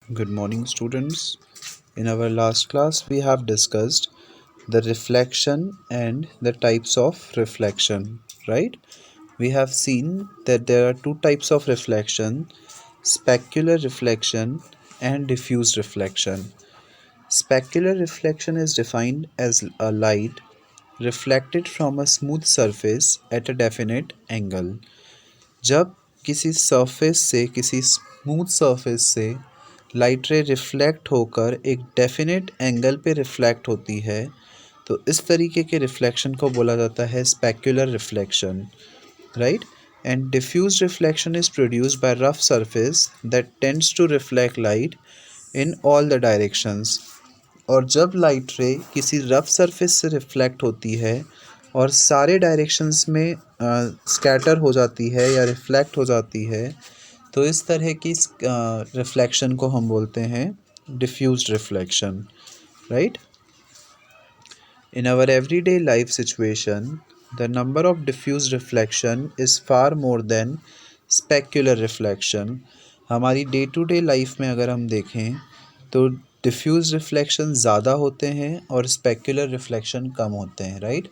Good morning, students. In our last class, we have discussed the reflection and the types of reflection, right? We have seen that there are two types of reflection: specular reflection and diffuse reflection. Specular reflection is defined as a light reflected from a smooth surface at a definite angle. जब किसी smooth surface से light रे reflect होकर एक definite angle पे reflect होती है, तो इस तरीके के रिफ्लेक्शन को बोला जाता है specular reflection, right? And diffuse reflection is produced by rough surface that tends to reflect light in all the directions. और जब लाइट रे किसी रफ सरफेस से रिफ्लेक्ट होती है और सारे डायरेक्शंस में स्कैटर हो जाती है या रिफ्लेक्ट हो जाती है, तो इस तरह की रिफ्लेक्शन को हम बोलते हैं diffused reflection, right? In our everyday life situation the number of diffused reflection is far more than specular reflection. हमारी डे टू डे लाइफ में अगर हम देखें तो डिफ्यूज रिफ्लेक्शन ज़्यादा होते हैं और स्पेक्युलर रिफ्लेक्शन कम होते हैं, राइट?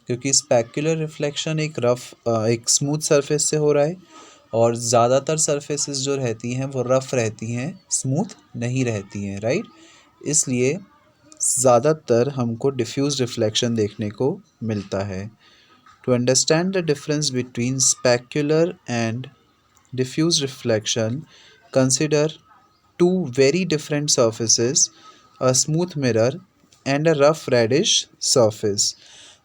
क्योंकि स्पेक्युलर रिफ्लेक्शन एक स्मूथ सरफेस से हो रहा है और ज़्यादातर सरफेसेस जो रहती हैं वो रफ़ रहती हैं, स्मूथ नहीं रहती हैं, राइट? इसलिए ज़्यादातर हमको डिफ्यूज रिफ्लेक्शन देखने को मिलता है। To understand the difference between specular and diffuse reflection, consider two very different surfaces, a smooth mirror and a rough reddish surface.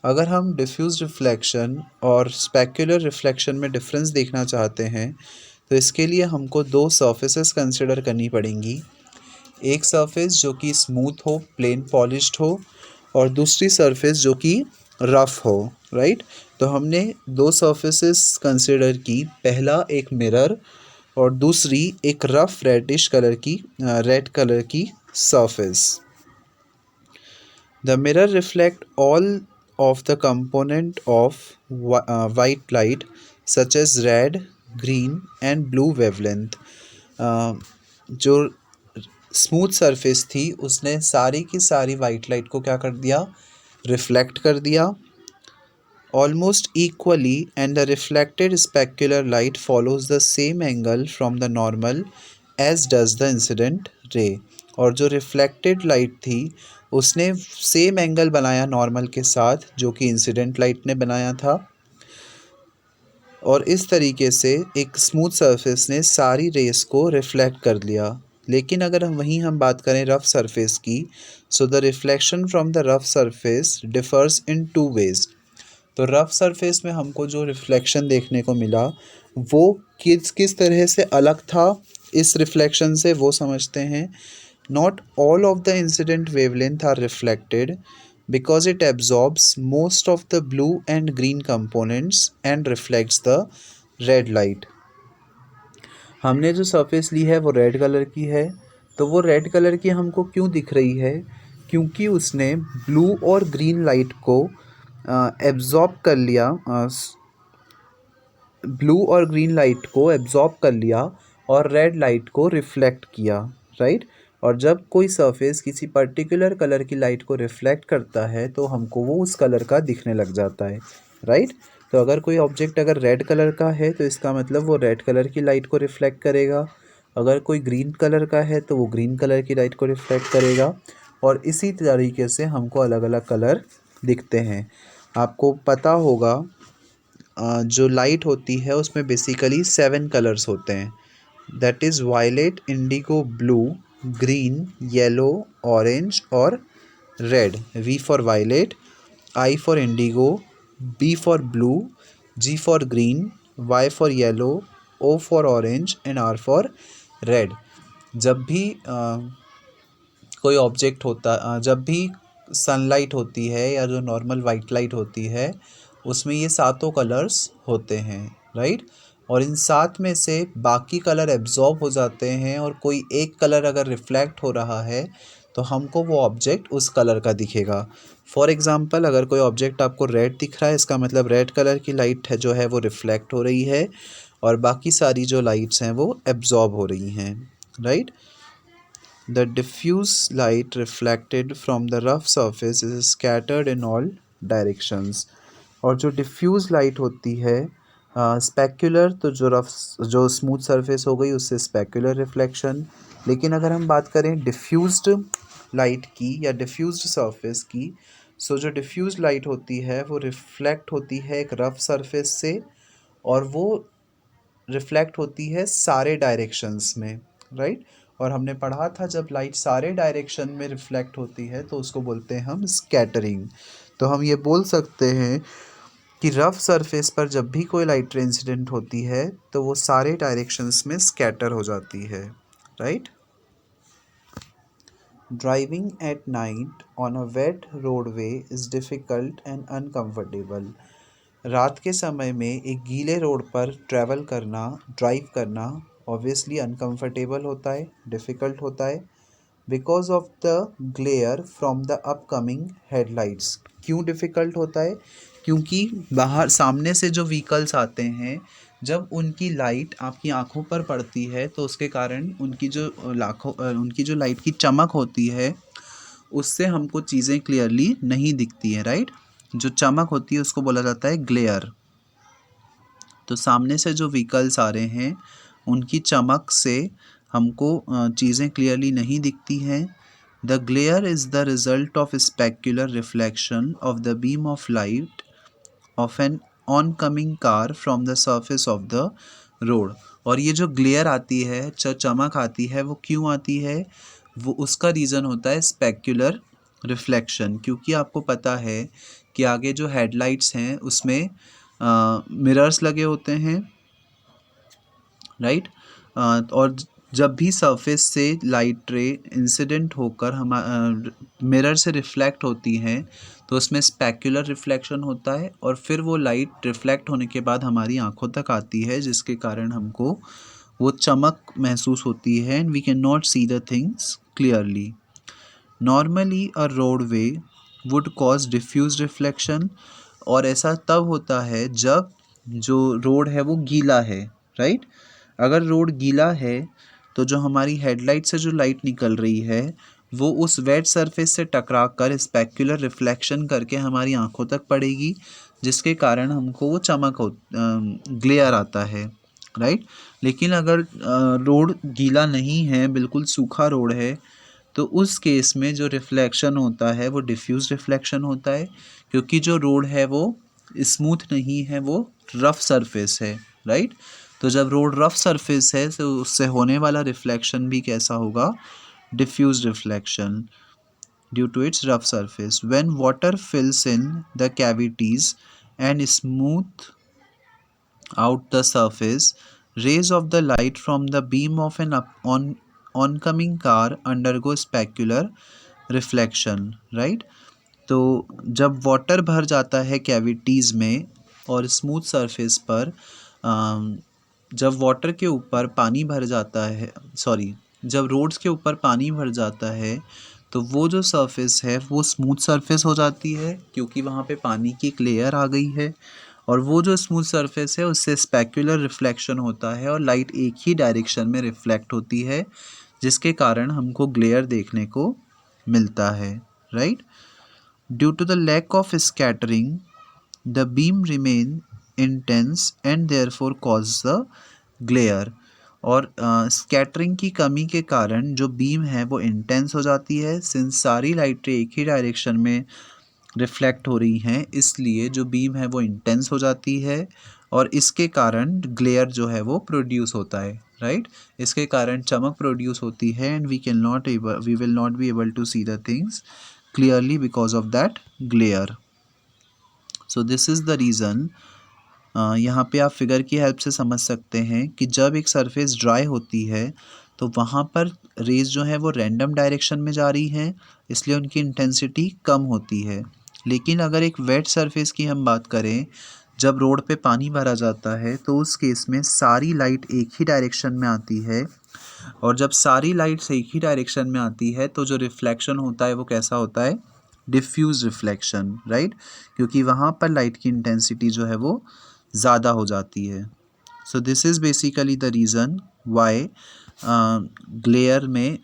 अगर हम diffuse reflection और specular reflection में difference देखना चाहते हैं तो इसके लिए हमको दो surfaces consider करनी पड़ेंगी। एक surface जो कि smooth हो, plain polished हो, और दूसरी surface जो कि rough हो, राइट? तो हमने दो surfaces consider की, पहला एक mirror और दूसरी एक रफ रेड कलर की सरफेस। The mirror reflect all of the component of white light such as red, green and blue wavelength. जो स्मूथ सरफेस थी उसने सारी की सारी वाइट लाइट को क्या कर दिया? रिफ्लेक्ट कर दिया almost equally, and the reflected specular light follows the same angle from the normal as does the incident ray। और जो रिफ्लेक्टेड लाइट थी उसने सेम एंगल बनाया नॉर्मल के साथ जो कि इंसिडेंट लाइट ने बनाया था, और इस तरीके से एक स्मूथ सरफेस ने सारी रेस को रिफ्लेक्ट कर लिया। लेकिन अगर हम बात करें रफ सरफेस की, so the reflection from the rough surface differs in two ways. तो रफ सरफेस में हमको जो रिफ्लेक्शन देखने को मिला वो किस तरह से अलग था इस रिफ्लेक्शन से, वो समझते हैं। Not all of the incident wavelength are reflected because it absorbs most of the blue and green components and reflects the red light. हमने जो सरफेस ली है वो रेड कलर की है, तो वो रेड कलर की हमको क्यों दिख रही है? क्योंकि उसने ब्लू और ग्रीन लाइट को एब्जॉर्ब कर लिया, ब्लू और ग्रीन लाइट को एब्जॉर्ब कर लिया और रेड लाइट को रिफ्लेक्ट किया, राइट? और जब कोई सरफेस किसी पर्टिकुलर कलर की लाइट को रिफ्लेक्ट करता है तो हमको वो उस कलर का दिखने लग जाता है, राइट? तो अगर कोई ऑब्जेक्ट अगर रेड कलर का है तो इसका मतलब वो रेड कलर की लाइट को रिफ्लेक्ट करेगा। अगर कोई ग्रीन कलर का है तो वो ग्रीन कलर की लाइट को रिफ्लेक्ट करेगा, और इसी तरीके से हमको अलग अलग कलर दिखते हैं। आपको पता होगा जो लाइट होती है उसमें बेसिकली 7 कलर्स होते हैं, that is violet, indigo, blue, green, yellow, orange और red. V for violet, I for indigo, B for blue, G for green, Y for yellow, O for orange and R for red. जब भी कोई object होता जब भी sunlight होती है या जो नॉर्मल वाइट लाइट होती है उसमें ये सातों कलर्स होते हैं, राइट? और इन सात में से बाकी कलर एब्जॉर्ब हो जाते हैं और कोई एक कलर अगर रिफ्लेक्ट हो रहा है तो हमको वो ऑब्जेक्ट उस कलर का दिखेगा। फॉर एग्ज़ाम्पल, अगर कोई ऑब्जेक्ट आपको रेड दिख रहा है इसका मतलब रेड कलर की लाइट है जो है वो रिफ्लेक्ट हो रही है और बाकी सारी जो लाइट्स हैं वो एब्जॉर्ब हो रही हैं, right? The diffuse light reflected from the rough surface is scattered in all directions. और जो डिफ्यूज़ लाइट होती है स्पेक्युलर, तो जो स्मूथ सरफेस हो गई उससे स्पेक्युलर रिफ्लेक्शन। लेकिन अगर हम बात करें डिफ्यूज्ड लाइट की या डिफ्यूज्ड सरफेस की, सो जो डिफ्यूज्ड लाइट होती है वो रिफ्लेक्ट होती है एक रफ सरफेस से, और वो रिफ्लेक्ट होती है सारे डायरेक्शंस में, राइट। और हमने पढ़ा था जब लाइट सारे डायरेक्शन में रिफ्लेक्ट होती है तो उसको बोलते हैं हम स्कैटरिंग। तो हम ये बोल सकते हैं कि रफ सरफेस पर जब भी कोई लाइट रे इंसिडेंट होती है तो वो सारे डायरेक्शंस में स्कैटर हो जाती है, right. Driving at night on a wet roadway is difficult and uncomfortable. रात के समय में एक गीले रोड पर ड्राइव करना ऑब्वियसली अनकम्फर्टेबल होता है, डिफ़िकल्ट होता है, because of the glare from the upcoming headlights. क्यों डिफ़िकल्ट होता है? क्योंकि बाहर सामने से जो व्हीकल्स आते हैं, जब उनकी लाइट आपकी आंखों पर पड़ती है तो उसके कारण उनकी जो लाइट की चमक होती है उससे हमको चीज़ें क्लियरली नहीं दिखती हैं, राइट। जो चमक होती है उसको बोला जाता है ग्लेयर। तो सामने से जो व्हीकल्स आ रहे हैं उनकी चमक से हमको चीज़ें क्लियरली नहीं दिखती हैं। The glare is the result of specular reflection of the beam of light of an oncoming car from the surface of the road. और ये जो ग्लेयर आती है, जो चमक आती है, वो क्यों आती है? वो उसका रीज़न होता है स्पेक्युलर रिफ्लेक्शन। क्योंकि आपको पता है कि आगे जो हेडलाइट्स हैं उसमें मिरर्स लगे होते हैं, राइट। और जब भी सरफेस से लाइट रे इंसिडेंट होकर मिरर से रिफ्लेक्ट होती हैं तो उसमें स्पेक्युलर रिफ्लेक्शन होता है, और फिर वो लाइट रिफ्लेक्ट होने के बाद हमारी आंखों तक आती है, जिसके कारण हमको वो चमक महसूस होती है and we can not see the things clearly. Normally a roadway would cause diffuse reflection. और ऐसा तब होता है जब जो रोड है वो गीला है, राइट। अगर रोड गीला है तो जो हमारी हेडलाइट से जो लाइट निकल रही है वो उस वेट सरफेस से टकरा कर स्पेक्युलर रिफ्लेक्शन करके हमारी आंखों तक पड़ेगी, जिसके कारण हमको वो ग्लेयर आता है, राइट। लेकिन अगर रोड गीला नहीं है, बिल्कुल सूखा रोड है, तो उस केस में जो रिफ्लेक्शन होता है वो डिफ्यूज रिफ्लेक्शन होता है, क्योंकि जो रोड है वो स्मूथ नहीं है, वो रफ सरफेस है, राइट। तो जब रोड रफ सरफेस है तो उससे होने वाला रिफ्लेक्शन भी कैसा होगा? Diffuse reflection due to its rough surface. When water fills in the cavities and smooth out the surface, rays of the light from the beam of an oncoming car undergo specular reflection, right। तो जब water भर जाता है cavities में और smooth surface पर, जब water के ऊपर पानी भर जाता है, जब रोड्स के ऊपर पानी भर जाता है तो वो जो सरफेस है वो स्मूथ सरफेस हो जाती है, क्योंकि वहाँ पे पानी की एक लेयर आ गई है, और वो जो स्मूथ सरफेस है उससे स्पेक्युलर रिफ्लेक्शन होता है और लाइट एक ही डायरेक्शन में रिफ्लेक्ट होती है, जिसके कारण हमको ग्लेयर देखने को मिलता है, right. Due to the lack of scattering the beam remain intense and therefore cause the glare. और स्कैटरिंग की कमी के कारण जो बीम है वो इंटेंस हो जाती है, सिंस सारी लाइटें एक ही डायरेक्शन में रिफ्लेक्ट हो रही हैं, इसलिए जो बीम है वो इंटेंस हो जाती है और इसके कारण ग्लेयर जो है वो प्रोड्यूस होता है, राइट। इसके कारण चमक प्रोड्यूस होती है and we will not be able to see the things clearly because of that glare. So this is the reason. यहाँ पे आप फिगर की हेल्प से समझ सकते हैं कि जब एक सरफेस ड्राई होती है तो वहाँ पर रेज जो है वो रैंडम डायरेक्शन में जा रही हैं, इसलिए उनकी इंटेंसिटी कम होती है। लेकिन अगर एक वेट सरफेस की हम बात करें, जब रोड पे पानी भरा जाता है तो उस केस में सारी लाइट एक ही डायरेक्शन में आती है, और जब सारी लाइट्स एक ही डायरेक्शन में आती है तो जो रिफ्लेक्शन होता है वो कैसा होता है? Diffuse reflection, right. क्योंकि वहाँ पर लाइट की इंटेंसिटी जो है वो ज़्यादा हो जाती है। सो this is basically the reason why glare में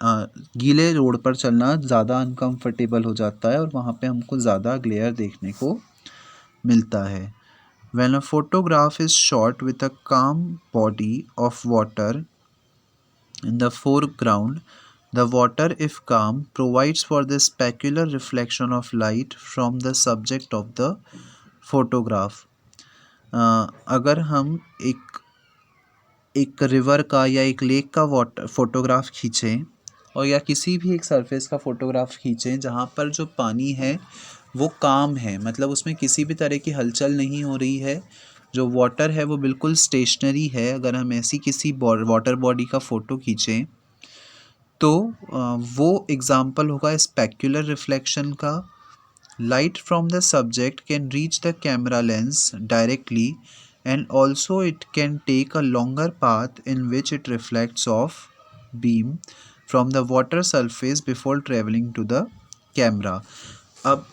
गीले रोड पर चलना ज़्यादा अनकंफर्टेबल हो जाता है और वहाँ पे हमको ज़्यादा ग्लेयर देखने को मिलता है. When a photograph is shot with a calm body of water in the foreground, the water, if calm, provides for the specular reflection of light from the subject of the photograph. अगर हम एक river का या एक lake का water photograph खींचें और या किसी भी एक सरफेस का फोटोग्राफ खींचें जहाँ पर जो पानी है वो काम है, मतलब उसमें किसी भी तरह की हलचल नहीं हो रही है, जो वाटर है वो बिल्कुल स्टेशनरी है. अगर हम ऐसी किसी वाटर बॉडी का फ़ोटो खींचें तो वो एग्ज़ाम्पल होगा स्पेक्युलर रिफ्लेक्शन का. Light from the subject can reach the camera lens directly, and also it can take a longer path in which it reflects off beam from the water surface before traveling to the camera. अब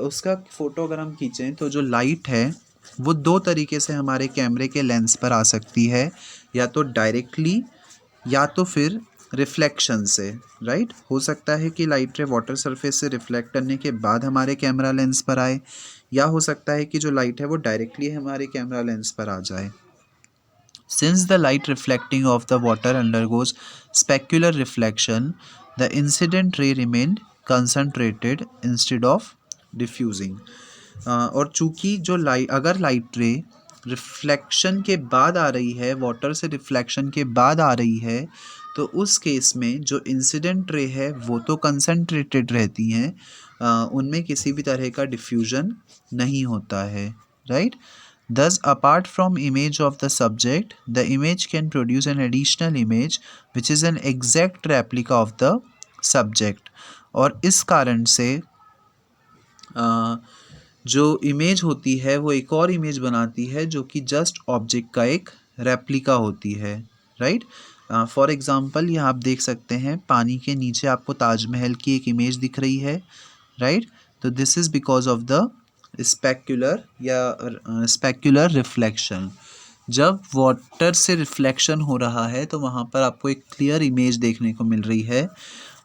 उसका photo अगर हम खींचें तो जो light है वो दो तरीके से हमारे कैमरे के लेंस पर आ सकती है, या तो डायरेक्टली या तो फिर रिफ्लेक्शन से. राइट, हो सकता है कि लाइट रे वाटर सरफेस से रिफ्लेक्ट करने के बाद हमारे कैमरा लेंस पर आए, या हो सकता है कि जो लाइट है वो डायरेक्टली हमारे कैमरा लेंस पर आ जाए. Since the light reflecting off the water undergoes specular reflection, the incident ray remain concentrated instead of diffusing. और चूंकि जो अगर लाइट रे रिफ्लेक्शन के बाद आ रही है, वाटर से रिफ्लेक्शन के बाद आ रही है, तो उस केस में जो इंसिडेंट रे है वो तो कंसंट्रेटेड रहती हैं, उनमें किसी भी तरह का डिफ्यूजन नहीं होता है. Right. Thus, apart from image of the subject, the image can produce an additional image which is an exact replica of the subject. और इस कारण से जो इमेज होती है वो एक और इमेज बनाती है जो कि जस्ट ऑब्जेक्ट का एक रेप्लिका होती है. राइट. फॉर एग्ज़ाम्पल यहाँ आप देख सकते हैं पानी के नीचे आपको ताजमहल की एक इमेज दिख रही है. राइट. तो this is because of the specular reflection. जब वाटर से रिफ्लेक्शन हो रहा है तो वहाँ पर आपको एक क्लियर इमेज देखने को मिल रही है,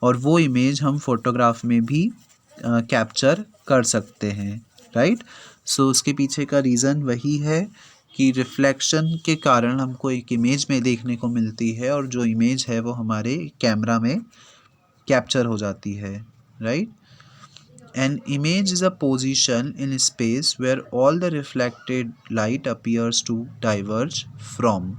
और वो इमेज हम फोटोग्राफ में भी कैप्चर कर सकते हैं. राइट. सो उसके पीछे का रीज़न वही है कि रिफ्लेक्शन के कारण हमको एक इमेज में देखने को मिलती है, और जो इमेज है वो हमारे कैमरा में कैप्चर हो जाती है. Right. An image is a position in space where all the reflected light appears to diverge from.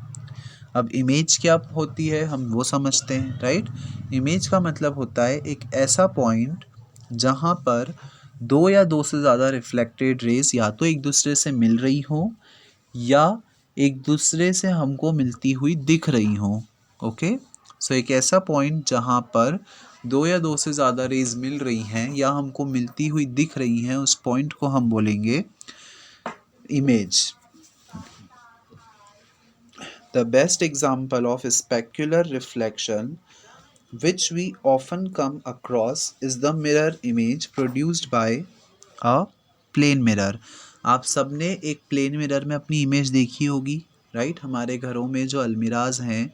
अब इमेज क्या होती है हम वो समझते हैं. राइट. इमेज का मतलब होता है एक ऐसा पॉइंट जहाँ पर दो या दो से ज़्यादा रिफ्लेक्टेड रेज या तो एक दूसरे से मिल रही हो या एक दूसरे से हमको मिलती हुई दिख रही हो. ओके. सो एक ऐसा पॉइंट जहाँ पर दो या दो से ज़्यादा रेज मिल रही हैं या हमको मिलती हुई दिख रही हैं, उस पॉइंट को हम बोलेंगे image. The best example of specular reflection which we often come across is the mirror image produced by a plane mirror. आप सबने एक प्लेन मिरर में अपनी इमेज देखी होगी. राइट. हमारे घरों में जो अलमीराज हैं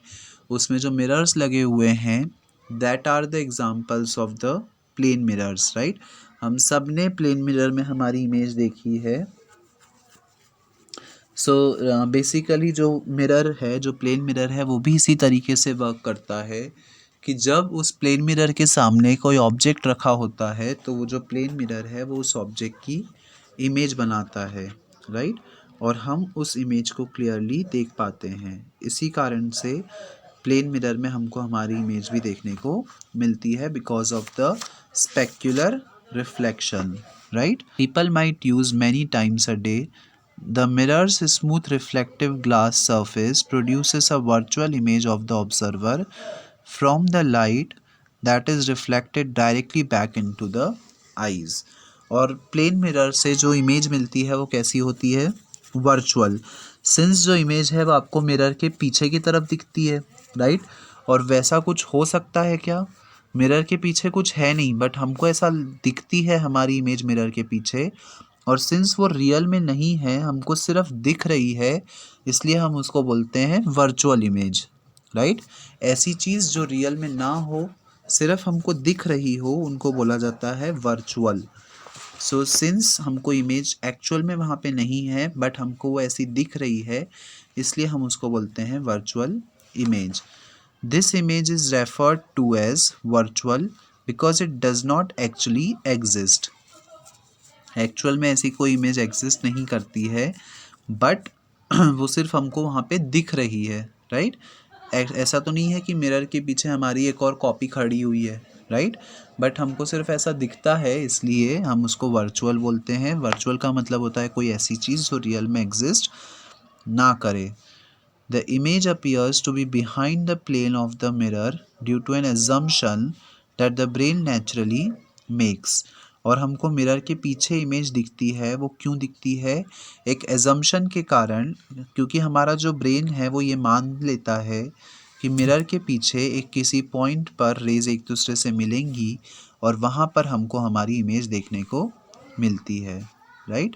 उसमें जो मिरर्स लगे हुए हैं, that are the examples of the plane mirrors. Right. हम सब ने प्लेन मिरर में हमारी इमेज देखी है. सो बेसिकली जो मिरर है, जो प्लेन मिरर है, वो भी इसी तरीके से वर्क करता है कि जब उस प्लेन मिरर के सामने कोई ऑब्जेक्ट रखा होता है तो वो जो प्लेन मिरर है वो उस ऑब्जेक्ट की इमेज बनाता है. राइट. और हम उस इमेज को क्लियरली देख पाते हैं. इसी कारण से प्लेन मिरर में हमको हमारी इमेज भी देखने को मिलती है because of the specular reflection. Right. People might use many times a day. The mirror's smooth reflective glass surface produces a virtual image of the observer from the light that is reflected directly back into the eyes. और plane mirror से जो image मिलती है वो कैसी होती है? Virtual. Since जो इमेज है वो आपको मिरर के पीछे की तरफ दिखती है. राइट. और वैसा कुछ हो सकता है क्या? मिरर के पीछे कुछ है नहीं, बट हमको ऐसा दिखती है हमारी इमेज मिरर के पीछे, और सिंस वो रियल में नहीं है, हमको सिर्फ दिख रही है, इसलिए हम उसको बोलते हैं वर्चुअल इमेज. राइट। ऐसी चीज़ जो रियल में ना हो, सिर्फ हमको दिख रही हो, उनको बोला जाता है वर्चुअल। सो सिंस हमको इमेज एक्चुअल में वहाँ पे नहीं है बट हमको वो ऐसी दिख रही है, इसलिए हम उसको बोलते हैं virtual image. This image is referred to as virtual because it does not actually exist. Actual में ऐसी कोई इमेज एग्जिस्ट नहीं करती है, बट वो सिर्फ हमको वहाँ पे दिख रही है, राइट। ऐसा तो नहीं है कि मिरर के पीछे हमारी एक और कॉपी खड़ी हुई है, राइट, बट हमको सिर्फ ऐसा दिखता है, इसलिए हम उसको वर्चुअल बोलते हैं। वर्चुअल का मतलब होता है कोई ऐसी चीज़ जो रियल में एग्जिस्ट ना करे। The image appears to be behind the plane of the mirror due to an assumption that the brain naturally makes. और हमको मिरर के पीछे इमेज दिखती है, वो क्यों दिखती है? एक एजम्पशन के कारण, क्योंकि हमारा जो ब्रेन है वो ये मान लेता है कि मिरर के पीछे एक किसी पॉइंट पर रेज एक दूसरे से मिलेंगी और वहाँ पर हमको हमारी इमेज देखने को मिलती है, right.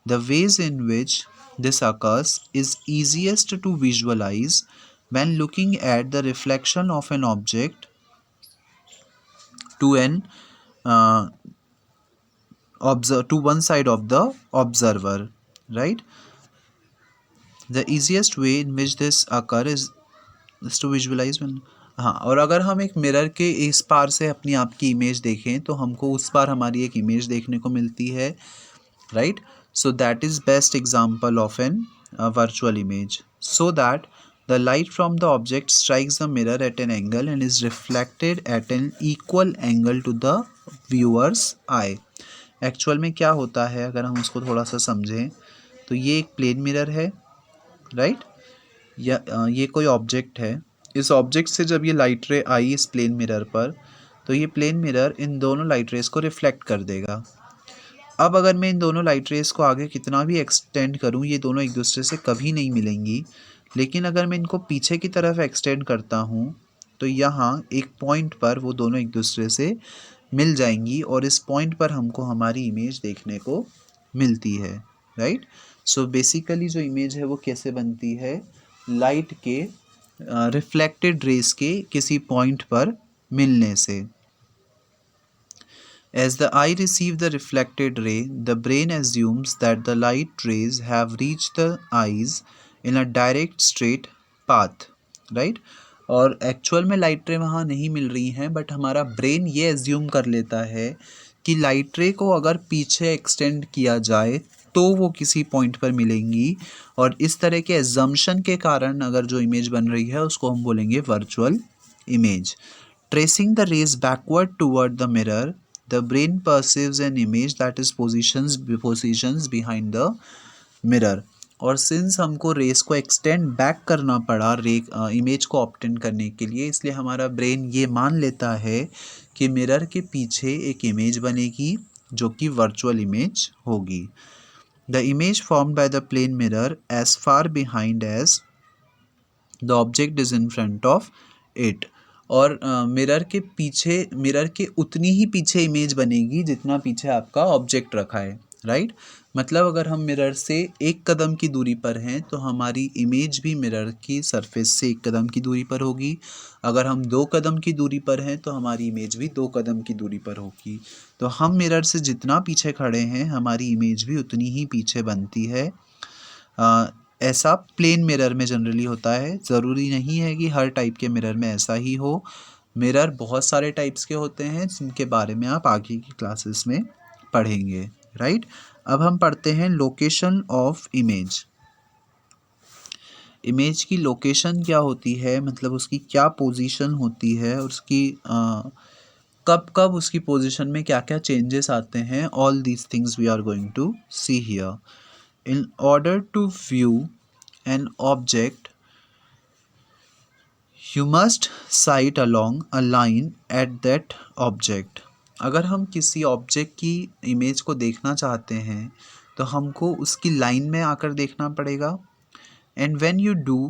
The ways in which this occurs is easiest to visualize when looking at the reflection of an object to an to one side of the observer, right. The easiest way in which this occur is to visualize when, हाँ, और अगर हम एक mirror के इस पार से अपनी आप की इमेज देखें तो हमको उस पार हमारी एक इमेज देखने को मिलती है, right. So that is best example of an virtual image. So that the light from the object strikes the mirror at an angle and is reflected at an equal angle to the viewer's eye. Actual में क्या होता है, अगर हम उसको थोड़ा सा समझें तो ये एक प्लेन मिरर है, राइट, या ये कोई ऑब्जेक्ट है। इस ऑब्जेक्ट से जब ये लाइट रे आई इस प्लेन मिरर पर, तो ये प्लेन मिरर इन दोनों लाइट रेस को रिफ्लेक्ट कर देगा। अब अगर मैं इन दोनों लाइट रेस को आगे कितना भी एक्सटेंड करूँ, ये दोनों एक दूसरे से कभी नहीं मिलेंगी। लेकिन अगर मैं इनको पीछे की तरफ एक्सटेंड करता हूँ तो यहाँ एक पॉइंट पर वो दोनों एक दूसरे से मिल जाएंगी और इस पॉइंट पर हमको हमारी इमेज देखने को मिलती है, राइट। सो बेसिकली जो इमेज है वो कैसे बनती है? लाइट के रिफ्लेक्टेड रेस के किसी पॉइंट पर मिलने से। As the eye receives the reflected ray, the brain assumes that the light rays have reached the eyes in a direct straight path, right? और एक्चुअल में लाइट रे वहाँ नहीं मिल रही हैं, बट हमारा ब्रेन ये एज्यूम कर लेता है कि लाइट रे को अगर पीछे एक्सटेंड किया जाए तो वो किसी पॉइंट पर मिलेंगी, और इस तरह के एजम्पशन के कारण अगर जो इमेज बन रही है उसको हम बोलेंगे virtual image. Tracing the rays backward toward the mirror, the brain perceives an image that is positions behind the mirror। और सिंस हमको रेस को एक्सटेंड बैक करना पड़ा इमेज को ऑब्टेन करने के लिए, इसलिए हमारा ब्रेन ये मान लेता है कि मिरर के पीछे एक इमेज बनेगी जो कि वर्चुअल इमेज होगी। The image formed by the plane mirror as far behind as the object is in front of it. और मिरर के पीछे, मिरर के उतनी ही पीछे इमेज बनेगी जितना पीछे आपका ऑब्जेक्ट रखा है, राइट। मतलब अगर हम मिरर से एक कदम की दूरी पर हैं तो हमारी इमेज भी मिरर की सरफेस से एक कदम की दूरी पर होगी। अगर हम 2 कदम की दूरी पर हैं तो हमारी इमेज भी 2 कदम की दूरी पर होगी। तो हम मिरर से जितना पीछे खड़े हैं हमारी इमेज भी उतनी ही पीछे बनती है। ऐसा प्लेन मिरर में जनरली होता है, ज़रूरी नहीं है कि हर टाइप के मिरर में ऐसा ही हो। मिरर बहुत सारे टाइप्स के होते हैं जिनके बारे में आप आगे की क्लासेस में पढ़ेंगे, राइट। अब हम पढ़ते हैं लोकेशन ऑफ इमेज। इमेज की लोकेशन क्या होती है, मतलब उसकी क्या पोजीशन होती है, और उसकी कब कब उसकी पोजीशन में क्या क्या चेंजेस आते हैं। All these things we are going to see here. In order to view an object, you must sight along a line at that object। अगर हम किसी ऑब्जेक्ट की इमेज को देखना चाहते हैं तो हमको उसकी लाइन में आकर देखना पड़ेगा। And when you do,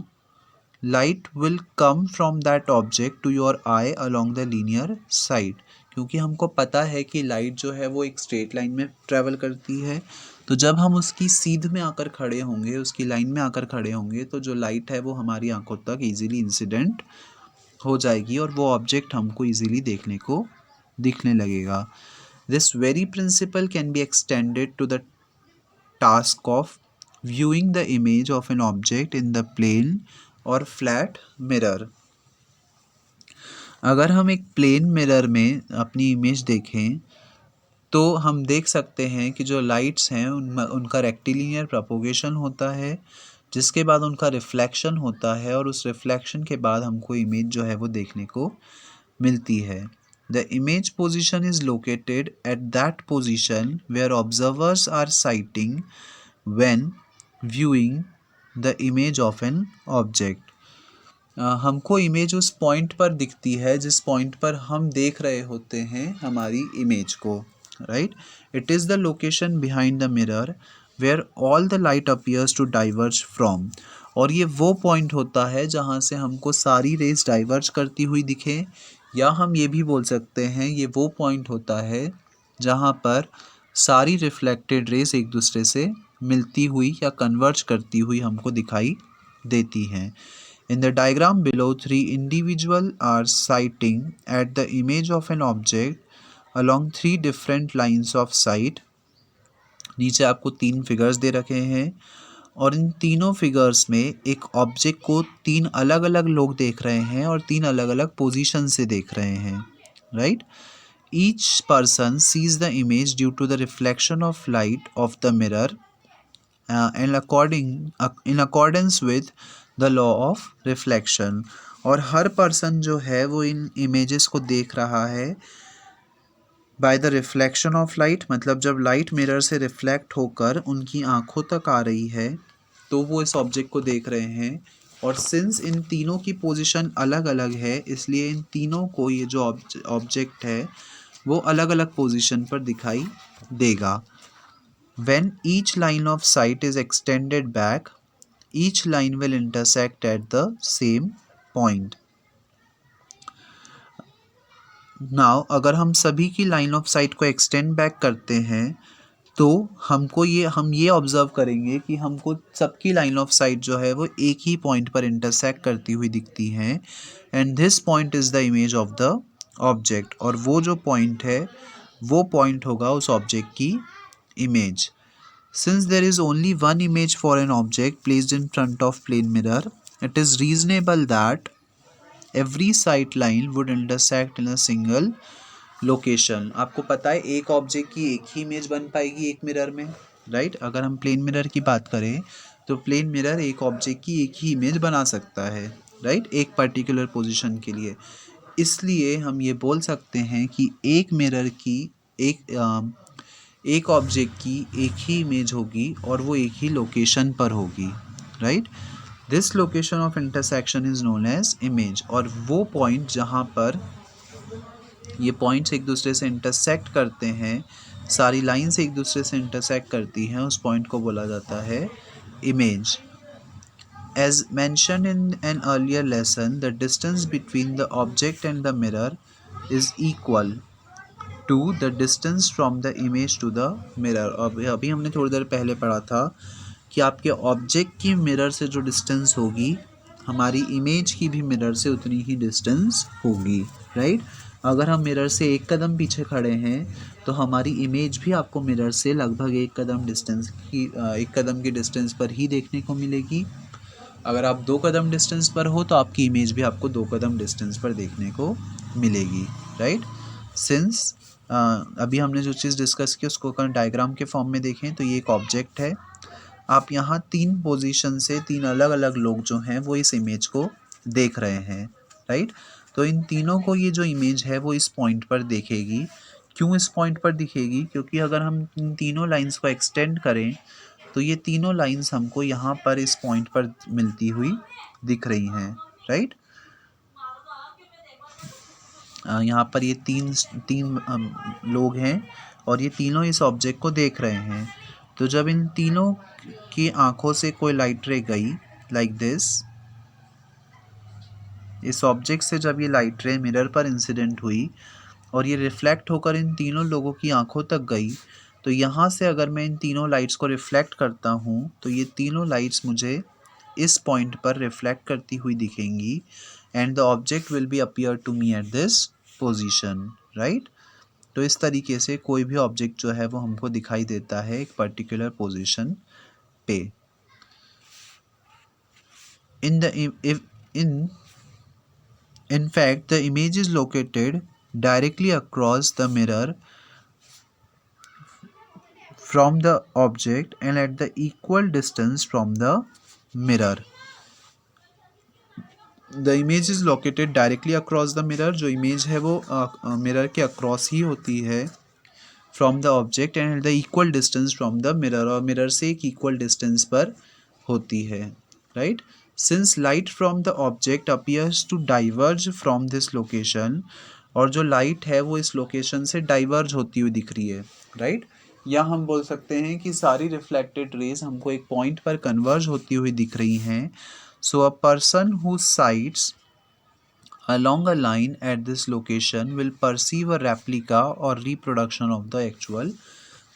light will come from that object to your eye along the linear side। क्योंकि हमको पता है कि लाइट जो है वो एक स्ट्रेट लाइन में ट्रैवल करती है, तो तो जब हम उसकी सीध में आकर खड़े होंगे, उसकी लाइन में आकर खड़े होंगे, तो जो लाइट है वो हमारी आंखों तक इजीली इंसिडेंट हो जाएगी और वो ऑब्जेक्ट हमको इजीली दिखने लगेगा. This very principle can be extended to the task of viewing the image of an object in the plane or flat mirror. अगर हम एक प्लेन मिरर में अपनी इमेज देखें तो हम देख सकते हैं कि जो लाइट्स हैं उनका रेक्टिलिनियर प्रोपोगेशन होता है, जिसके बाद उनका रिफ्लेक्शन होता है और उस रिफ्लेक्शन के बाद हमको इमेज जो है वो देखने को मिलती है. The image position is located at that position where observers are sighting when viewing the image of an object. हमको इमेज उस पॉइंट पर दिखती है जिस पॉइंट पर हम देख रहे होते हैं हमारी इमेज को, right. It is the location behind the mirror where all the light appears to diverge from. और ये वो पॉइंट होता है जहाँ से हमको सारी रेज डाइवर्ज करती हुई दिखे, या हम ये भी बोल सकते हैं ये वो पॉइंट होता है जहाँ पर सारी रिफ्लेक्टेड रेज एक दूसरे से मिलती हुई या कन्वर्ज करती हुई हमको दिखाई देती हैं. In the diagram below, three individuals are sighting at the image of an object along three different lines of sight. नीचे आपको 3 फिगर्स दे रखे हैं और इन तीनों फिगर्स में एक ऑब्जेक्ट को 3 अलग अलग लोग देख रहे हैं और 3 अलग अलग पोजीशन से देख रहे हैं, right. Each person sees the image due to the reflection of light of the mirror and in accordance with the law of reflection. और हर पर्सन जो है वो इन इमेजेस को देख रहा है by the reflection of light, मतलब जब लाइट मिरर से रिफ्लेक्ट होकर उनकी आंखों तक आ रही है तो वो इस ऑब्जेक्ट को देख रहे हैं. और सिंस इन तीनों की पोजीशन अलग अलग है इसलिए इन तीनों को ये जो ऑब्जेक्ट है वो अलग अलग पोजीशन पर दिखाई देगा. When each line of site is extended back, each line will intersect at the same point. Now अगर हम सभी की लाइन ऑफ साइट को एक्सटेंड बैक करते हैं तो हम ये ऑब्जर्व करेंगे कि हमको सबकी लाइन ऑफ साइट जो है वो एक ही पॉइंट पर इंटरसेक्ट करती हुई दिखती हैं, and this point is the image of the object. और वो जो पॉइंट है वो पॉइंट होगा उस ऑब्जेक्ट की image. Since there is only one image for an object placed in front of plane mirror, it is reasonable that every sight line would intersect in a single location. आपको पता है एक object की एक ही image बन पाएगी एक mirror में, राइट. अगर हम प्लेन मिरर की बात करें तो प्लेन मिरर एक ऑब्जेक्ट की एक ही इमेज बना सकता है, राइट, एक पर्टिकुलर पोजीशन के लिए. इसलिए हम ये बोल सकते हैं कि एक मिरर की एक ऑब्जेक्ट की एक ही इमेज होगी और वो एक ही लोकेशन पर होगी, right. This location of intersection is known as image. और वो पॉइंट जहाँ पर ये पॉइंट्स एक दूसरे से इंटरसेक्ट करते हैं, सारी लाइंस एक दूसरे से इंटरसेक्ट करती हैं, उस पॉइंट को बोला जाता है image. As mentioned in an earlier lesson, the distance between the object and the mirror is equal to the distance from the image to the mirror. अभी हमने थोड़ी देर पहले पढ़ा था कि आपके ऑब्जेक्ट की मिरर से जो डिस्टेंस होगी हमारी इमेज की भी मिरर से उतनी ही डिस्टेंस होगी, राइट. अगर हम मिरर से एक कदम पीछे खड़े हैं तो हमारी इमेज भी आपको मिरर से लगभग एक कदम की डिस्टेंस पर ही देखने को मिलेगी. अगर आप 2 कदम डिस्टेंस पर हो तो आपकी इमेज भी आपको 2 कदम डिस्टेंस पर देखने को मिलेगी, राइट. सिंस अभी हमने जो चीज़ डिस्कस की उसको अगर डायग्राम के फॉर्म में देखें तो ये एक ऑब्जेक्ट है. आप यहाँ 3 पोजीशन से 3 अलग अलग लोग जो हैं वो इस इमेज को देख रहे हैं, राइट. तो इन तीनों को ये जो इमेज है वो इस पॉइंट पर देखेगी. क्यों इस पॉइंट पर दिखेगी? क्योंकि अगर हम इन तीनों लाइंस को एक्सटेंड करें तो ये तीनों लाइंस हमको यहाँ पर इस पॉइंट पर मिलती हुई दिख रही हैं, राइट. यहाँ पर ये तीन लोग हैं और ये तीनों इस ऑब्जेक्ट को देख रहे हैं. तो जब इन तीनों की आंखों से कोई लाइट रे गई लाइक दिस, इस ऑब्जेक्ट से जब ये लाइट रे मिरर पर इंसिडेंट हुई और ये रिफ्लेक्ट होकर इन तीनों लोगों की आंखों तक गई तो यहाँ से अगर मैं इन तीनों लाइट्स को रिफ्लेक्ट करता हूँ तो ये तीनों लाइट्स मुझे इस पॉइंट पर रिफ्लेक्ट करती हुई दिखेंगी and the object will be appear to me at this position, right. तो इस तरीके से कोई भी ऑब्जेक्ट जो है वो हमको दिखाई देता है एक पर्टिकुलर पोजीशन पे। In fact, the image is located directly across the mirror from the object and at the equal distance from the mirror. The image is located directly across the mirror. जो image है वो mirror के across ही होती है from the object and at the equal distance from the mirror, और mirror से एक equal distance पर होती है, right? Since light from the object appears to diverge from this location, और जो लाइट है वो इस लोकेशन से डाइवर्ज होती हुई दिख रही है, राइट। या हम बोल सकते हैं कि सारी रिफ्लेक्टेड रेज हमको एक पॉइंट पर कन्वर्ज होती हुई दिख रही हैं। So a person who sights along a line at this location will perceive a replica or reproduction of the actual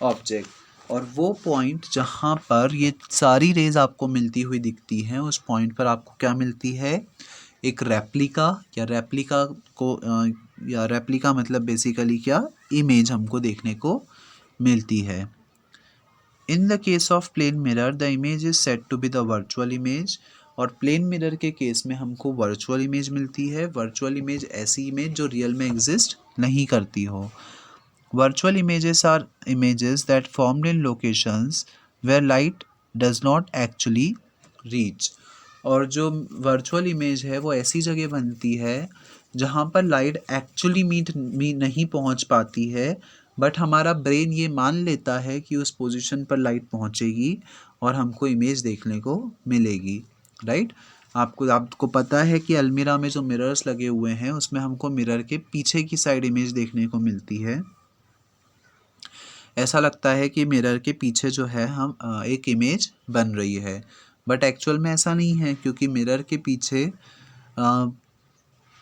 object. और वो पॉइंट जहाँ पर ये सारी रेज आपको मिलती हुई दिखती हैं उस पॉइंट पर आपको क्या मिलती है, एक रेप्लिका, या रेप्लिका को या रेप्लिका मतलब बेसिकली क्या, इमेज हमको देखने को मिलती है। In the case of plane mirror the image is set to be the virtual image, और प्लेन मिरर के केस में हमको वर्चुअल इमेज मिलती है। वर्चुअल इमेज ऐसी इमेज जो रियल में एग्जिस्ट नहीं करती हो। Virtual images are images that formed in locations where light does not actually reach, और जो वर्चुअल इमेज है वो ऐसी जगह बनती है जहाँ पर लाइट एक्चुअली नहीं पहुँच पाती है, बट हमारा ब्रेन ये मान लेता है कि उस पोजीशन पर लाइट पहुँचेगी और हमको इमेज देखने को मिलेगी, राइट। आपको पता है कि अलमीरा में जो मिरर्स लगे हुए हैं उसमें हमको मिरर के पीछे की साइड इमेज देखने को मिलती है। ऐसा लगता है कि मिरर के पीछे जो है हम एक इमेज बन रही है, बट एक्चुअल में ऐसा नहीं है, क्योंकि मिरर के पीछे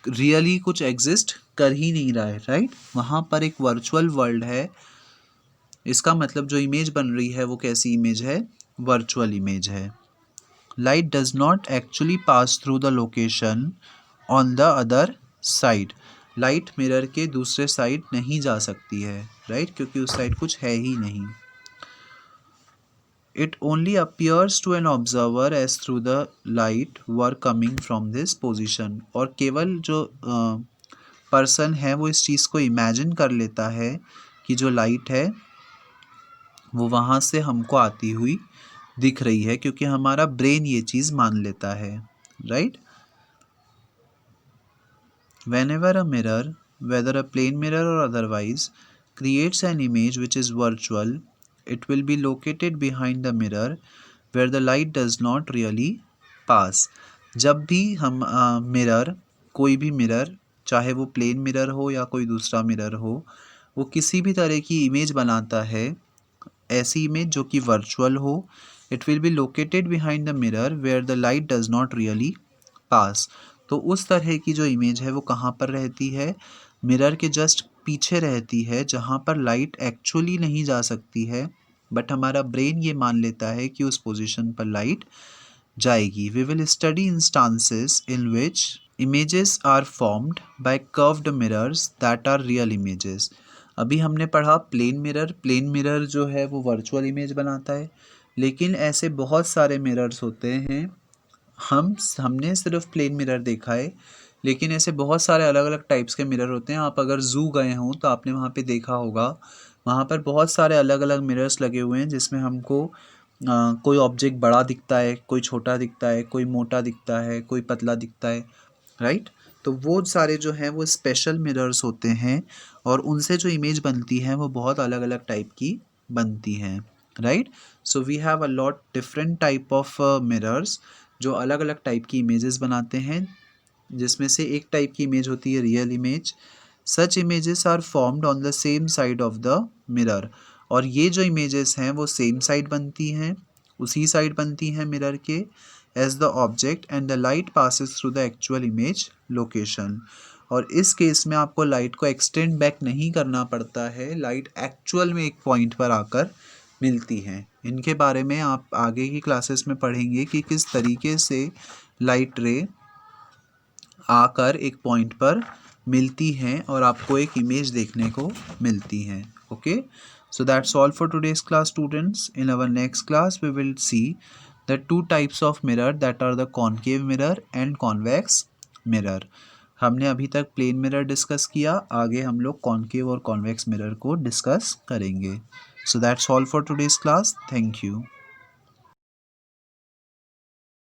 रियली कुछ एग्जिस्ट कर ही नहीं रहा है, राइट। वहाँ पर एक वर्चुअल वर्ल्ड है। इसका मतलब जो इमेज बन रही है वो कैसी इमेज है, वर्चुअल इमेज है। Light does not actually pass through the location on the other side, light mirror के दूसरे साइड नहीं जा सकती है, राइट, क्योंकि उस साइड कुछ है ही नहीं। It only appears to an observer as through the light were coming from this position, और केवल जो पर्सन है वो इस चीज़ को इमेजिन कर लेता है कि जो लाइट है वो वहाँ से हमको आती हुई दिख रही है, क्योंकि हमारा ब्रेन ये चीज़ मान लेता है, right. Whenever a mirror, whether a plane mirror or otherwise, creates an image which is virtual, it will be located behind the mirror where the light does not really pass. जब भी हम mirror, कोई भी mirror, चाहे वो plane mirror हो या कोई दूसरा मिरर हो, वो किसी भी तरह की इमेज बनाता है, ऐसी इमेज जो कि वर्चुअल हो, it will be located behind the mirror where the light does not really pass. तो उस तरह की जो इमेज है वो कहाँ पर रहती है, मिरर के जस्ट पीछे रहती है, जहाँ पर लाइट एक्चुअली नहीं जा सकती है, बट हमारा ब्रेन ये मान लेता है कि उस पोजीशन पर लाइट जाएगी। We will study instances in which images are formed by curved mirrors that are real images. अभी हमने पढ़ा प्लेन मिरर, प्लेन मिरर जो है वो वर्चुअल इमेज बनाता है, लेकिन ऐसे बहुत सारे मिरर्स होते हैं। हमने सिर्फ प्लेन मिरर देखा है, लेकिन ऐसे बहुत सारे अलग अलग टाइप्स के मिरर होते हैं। आप अगर ज़ू गए हों तो आपने वहाँ पे देखा होगा, वहाँ पर बहुत सारे अलग अलग मिरर्स लगे हुए हैं, जिसमें हमको कोई ऑब्जेक्ट बड़ा दिखता है, कोई छोटा दिखता है, कोई मोटा दिखता है, कोई पतला दिखता है, राइट। तो वो सारे जो हैं वो स्पेशल मिरर्स होते हैं, और उनसे जो इमेज बनती है वो बहुत अलग अलग टाइप की बनती हैं, right. So we have a lot different type of mirrors जो अलग अलग टाइप की इमेजेस बनाते हैं, जिसमें से एक टाइप की इमेज होती है real image. Such images are formed on the same side of the mirror, और ये जो इमेजेस हैं वो सेम साइड बनती हैं, उसी साइड बनती हैं मिरर के, as the object and the light passes through the actual image location. और इस केस में आपको लाइट को एक्सटेंड बैक नहीं करना पड़ता है, लाइट एक्चुअल में एक पॉइंट पर आकर मिलती है। इनके बारे में आप आगे की क्लासेस में पढ़ेंगे कि किस तरीके से लाइट रे आकर एक पॉइंट पर मिलती हैं और आपको एक इमेज देखने को मिलती है। Okay, so that's all for today's class, students. In our next class we will see the two types of mirror, that are the concave mirror and convex mirror. हमने अभी तक प्लेन मिरर डिस्कस किया, आगे हम लोग concave और convex mirror को discuss करेंगे. So that's all for today's class. Thank you.